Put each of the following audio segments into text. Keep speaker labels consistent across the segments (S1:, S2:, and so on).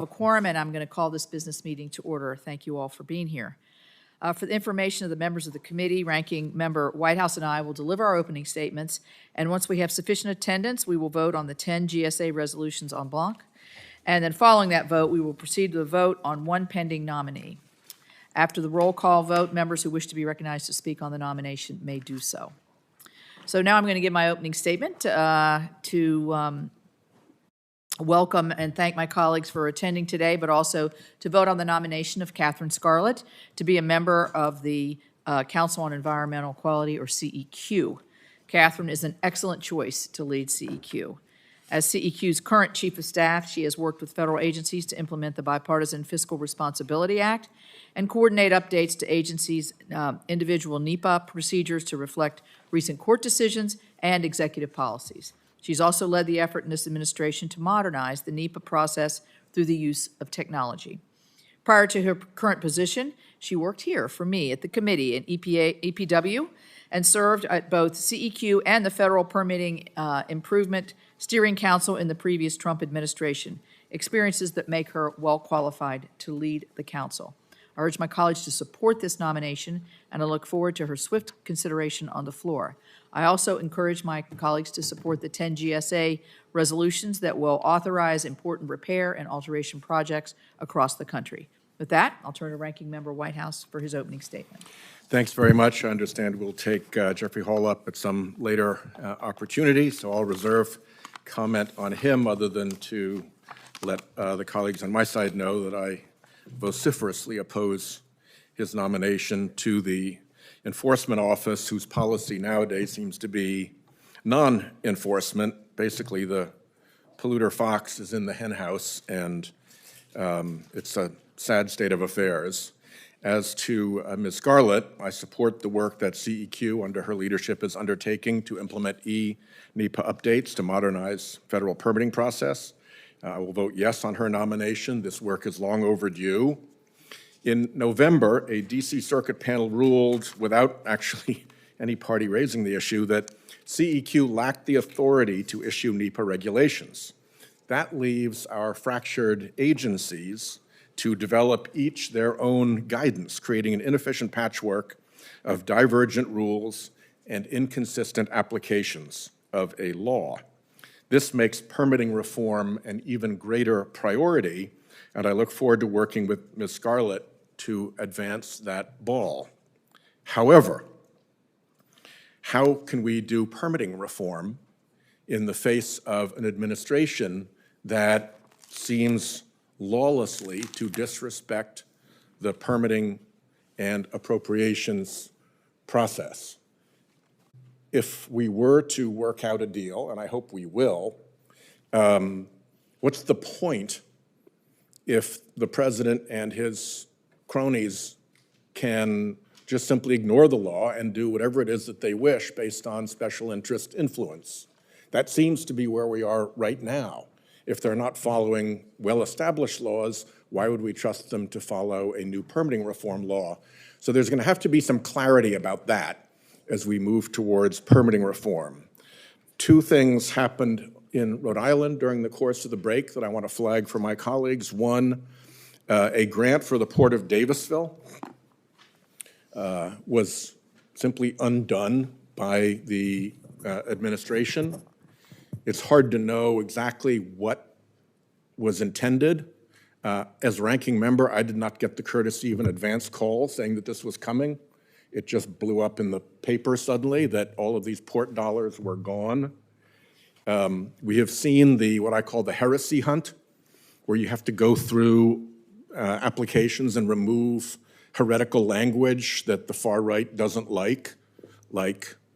S1: A quorum, and I'm going to call this business meeting to order. Thank you all for being here. For the information of the members of the committee, Ranking Member Whitehouse and I will deliver our opening statements, and once we have sufficient attendance, we will vote on the 10 GSA resolutions en bloc. And then following that vote, we will proceed to the vote on one pending nominee. After the roll call vote, members who wish to be recognized to speak on the nomination may do so. So now I'm going to give my opening statement to welcome and thank my colleagues for attending today, but also to vote on the nomination of Catherine Scarlett to be a member of the Council on Environmental Quality, or CEQ. Catherine is an excellent choice to lead CEQ. As CEQ's current Chief of Staff, she has worked with federal agencies to implement the Bipartisan Fiscal Responsibility Act and coordinate updates to agencies' individual NEPA procedures to reflect recent court decisions and executive policies. She's also led the effort in this administration to modernize the NEPA process through the use of technology. Prior to her current position, she worked here for me at the committee in EPW and served at both CEQ and the Federal Permitting Improvement Steering Council in the previous Trump administration, experiences that make her well qualified to lead the council. I urge my colleagues to support this nomination, and I look forward to her swift consideration on the floor. I also encourage my colleagues to support the 10 GSA resolutions that will authorize important repair and alteration projects across the country. With that, I'll turn to Ranking Member Whitehouse for his opening statement.
S2: Thanks very much. I understand we'll take Jeffrey Hall up at some later opportunity, so I'll reserve comment on him other than to let the colleagues on my side know that I vociferously oppose his nomination to the Enforcement Office, whose policy nowadays seems to be non-enforcement. Basically, the polluter fox is in the hen house, and it's a sad state of affairs. As to Ms. Scarlett, I support the work that CEQ under her leadership is undertaking to implement e-NEPA updates to modernize federal permitting process. I will vote yes on her nomination. This work is long overdue. In November, a D.C. Circuit panel ruled, without actually any party raising the issue, that CEQ lacked the authority to issue NEPA regulations. That leaves our fractured agencies to develop each their own guidance, creating an inefficient patchwork of divergent rules and inconsistent applications of a law. This makes permitting reform an even greater priority, and I look forward to working with Ms. Scarlett to advance that ball. However, how can we do permitting reform in the face of an administration that seems lawlessly to disrespect the permitting and appropriations process? If we were to work out a deal, and I hope we will, what's the point if the president and his cronies can just simply ignore the law and do whatever it is that they wish based on special interest influence? That seems to be where we are right now. If they're not following well-established laws, why would we trust them to follow a new permitting reform law? So there's going to have to be some clarity about that as we move towards permitting reform. Two things happened in Rhode Island during the course of the break that I want to flag for my colleagues. One, a grant for the Port of Davisville was simply undone by the administration. It's hard to know exactly what was intended. As ranking member, I did not get the courtesy of an advance call saying that this was coming. It just blew up in the paper suddenly that all of these port dollars were gone. We have seen what I call the heresy hunt, where you have to go through applications and remove heretical language that the far right doesn't like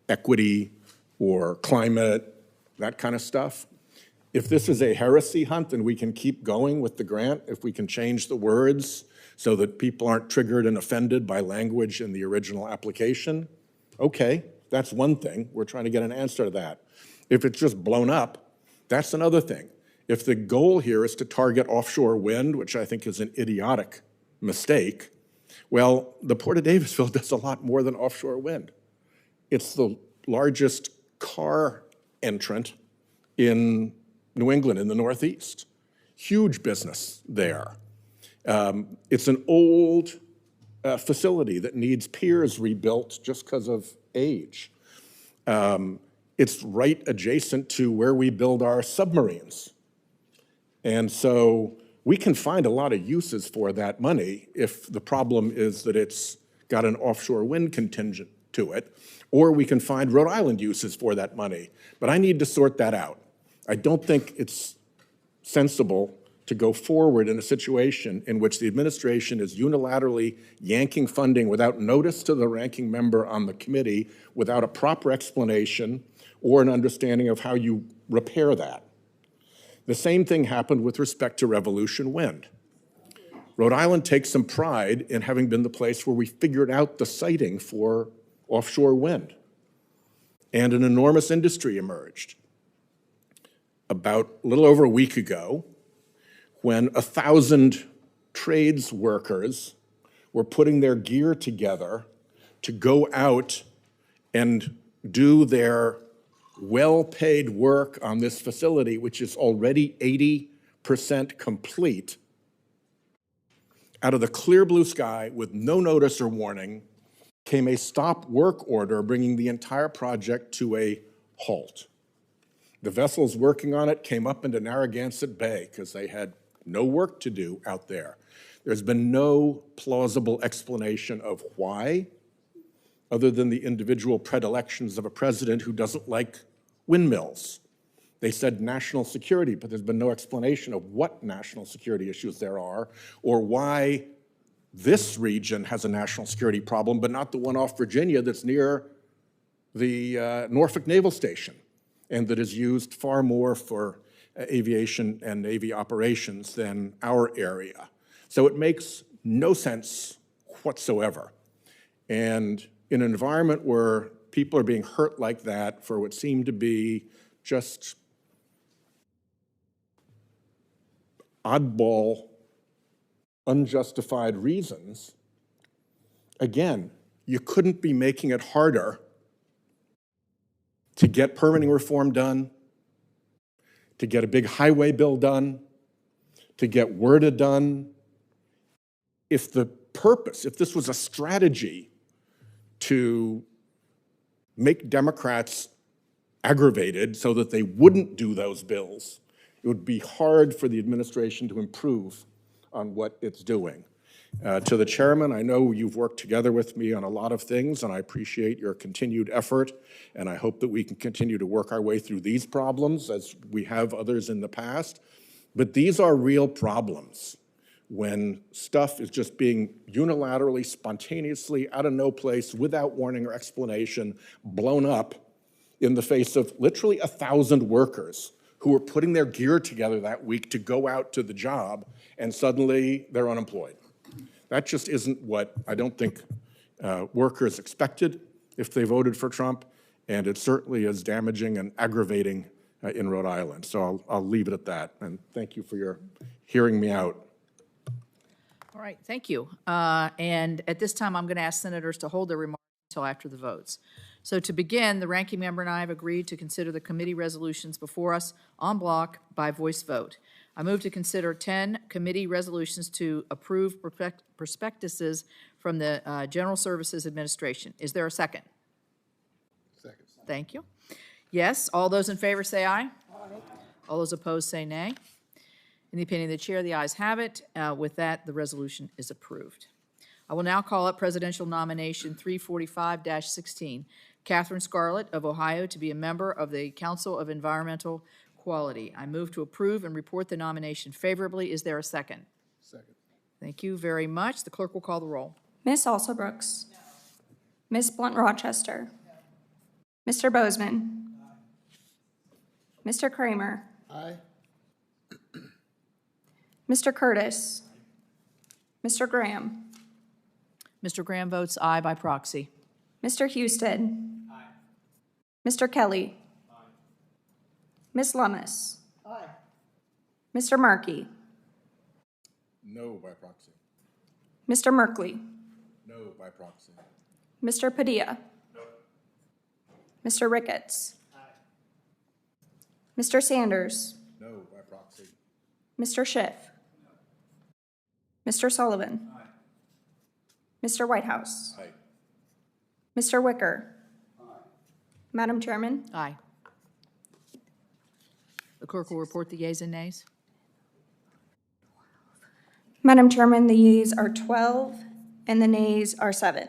S2: equity or climate, that kind of stuff. If this is a heresy hunt, then we can keep going with the grant. If we can change the words so that people aren't triggered and offended by language in the original application, okay, that's one thing. We're trying to get an answer to that. If it's just blown up, that's another thing. If the goal here is to target offshore wind, which I think is an idiotic mistake, well, the Port of Davisville does a lot more than offshore wind. It's the largest car entrant in New England, in the Northeast. huge business there. It's an old facility that needs piers rebuilt just because of age. It's right adjacent to where we build our submarines. And so we can find a lot of uses for that money if the problem is that it's got an offshore wind contingent to it, or we can find Rhode Island uses for that money. But I need to sort that out. I don't think it's sensible to go forward in a situation in which the administration is unilaterally yanking funding without notice to the ranking member on the committee, without a proper explanation or an understanding of how you repair that. The same thing happened with respect to Revolution Wind. Rhode Island takes some pride in having been the place where we figured out the siting for offshore wind. And an enormous industry emerged. About a little over a week ago, when 1,000 trades workers were putting their gear together to go out and do their well-paid work on this facility, which is already 80% complete, out of the clear blue sky, with no notice or warning, came a stop work order bringing the entire project to a halt. The vessels working on it came up into Narragansett Bay because they had no work to do out there. There's been no plausible explanation of why, other than the individual predilections of a president who doesn't like windmills. They said national security, but there's been no explanation of what national security issues there are, or why this region has a national security problem, but not the one off Virginia that's near the Norfolk Naval Station, and that is used far more for aviation and Navy operations than our area. So it makes no sense whatsoever. And in an environment where people are being hurt like that for what seemed to be just oddball, unjustified reasons, again, you couldn't be making it harder to get permitting reform done, to get a big highway bill done, to get WRDA done. If the purpose, if this was a strategy to make Democrats aggravated so that they wouldn't do those bills, it would be hard for the administration to improve on what it's doing. To the chairman, I know you've worked together with me on a lot of things, and I appreciate your continued effort, and I hope that we can continue to work our way through these problems as we have others in the past. But these are real problems when stuff is just being unilaterally, spontaneously, out of no place, without warning or explanation, blown up in the face of literally 1,000 workers who were putting their gear together that week to go out to the job, and suddenly they're unemployed. That just isn't what I don't think workers expected if they voted for Trump, and it certainly is damaging and aggravating in Rhode Island. So I'll leave it at that, and thank you for your hearing me out.
S1: All right, thank you. And at this time, I'm going to ask senators to hold their remarks until after the votes. So to begin, the ranking member and I have agreed to consider the committee resolutions before us en bloc by voice vote. I move to consider 10 committee resolutions to approve prospectuses from the General Services Administration. Is there a second?
S3: Second.
S1: Thank you. Yes, all those in favor say aye. Aye. All those opposed say nay. In the opinion of the chair, the ayes have it. With that, the resolution is approved. I will now call up presidential nomination 345-16, Catherine Scarlett of Ohio to be a member of the Council of Environmental Quality. I move to approve and report the nomination favorably. Is there a second?
S3: Second.
S1: Thank you very much. The clerk will call the roll.
S4: Ms. Alsobrooks. No. Ms. Blunt-Rochester. No. Mr. Bozeman. Aye. Mr. Kramer.
S3: Aye.
S4: Mr. Curtis. Aye. Mr. Graham.
S1: Mr. Graham votes aye by proxy.
S4: Mr. Houston. Aye. Mr. Kelly. Aye. Ms. Lummis.
S3: Aye.
S4: Mr. Markey.
S2: No by proxy.
S4: Mr. Merkley.
S2: No by proxy.
S4: Mr. Padilla. No. Mr. Ricketts. Aye. Mr. Sanders.
S2: No by proxy.
S4: Mr. Schiff. Mr. Sullivan. Mr. Whitehouse.
S2: Aye.
S4: Mr. Wicker. Madam Chairman,
S1: Aye. The clerk will report the yeas and nays.
S4: Madam Chairman, the yeas are 12 and the nays are 7.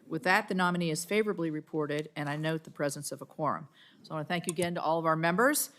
S1: With that, the nominee is favorably reported, and I note the presence of a quorum. So I want to thank you again to all of our members